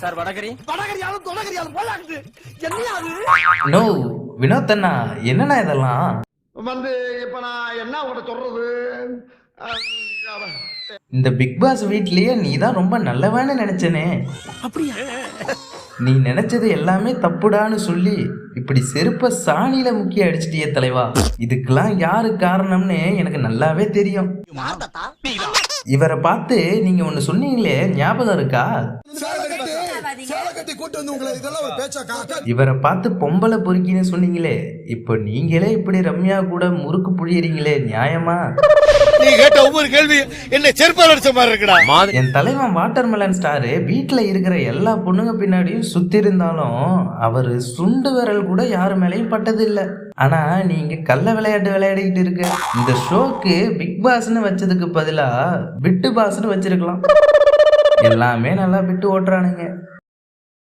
Sir வடகரியாலும் தொடகரியாலும் போலாக்குது. என்ன no Vinod அண்ணா, என்னண்ணா இதெல்லாம்? இப்ப நான் என்ன உங்கள்கிட்ட சொல்றது? இந்த பிக் பாஸ் வீட்லயே நீ தான் ரொம்ப நல்லவன்னு நினைச்சனே. அப்படியா? நீ நினைச்சது எல்லாமே தப்புடான்னு சொல்லி இப்படி செருப்ப சாணியில முக்கிய அடிச்சிட்டியே தலைவா. இதுக்கெல்லாம் யாரு காரணம்னு எனக்கு நல்லாவே தெரியும். இவரை பார்த்து நீங்க ஒண்ணு சொன்னீங்களே, ஞாபகம் இருக்கா? இவரை பார்த்து பொம்பளை பொறுக்கின்னு சொன்னீங்களே, இப்போ நீங்களே இப்படி ரம்யா கூட முறுக்கு புழியறீங்களே, நியாயமா? நீ கேட்ட ஒவ்வொரு கேள்வி என்ன செருப்பால் அடிச்ச மாதிரி இருக்குடா. என் தலைவன் வாட்டர்மெலன் ஸ்டாரு வீட்டுல இருக்கிற எல்லா பொண்ணுங்க பின்னாடியும் சுத்தி இருந்தாலும் அவரு சுண்டு விரல் கூட யாரு மேலேயும் பட்டது இல்ல. ஆனா நீங்க கள்ள விளையாட்டு விளையாடிக்கிட்டு இருக்க. இந்த ஷோக்கு பிக் பாஸ்ன்னு வச்சதுக்கு பதிலா பிட்டு பாஸ்ன்னு வச்சிருக்கலாம். எல்லாமே நல்லா பிட்டு ஓட்டுறானுங்க.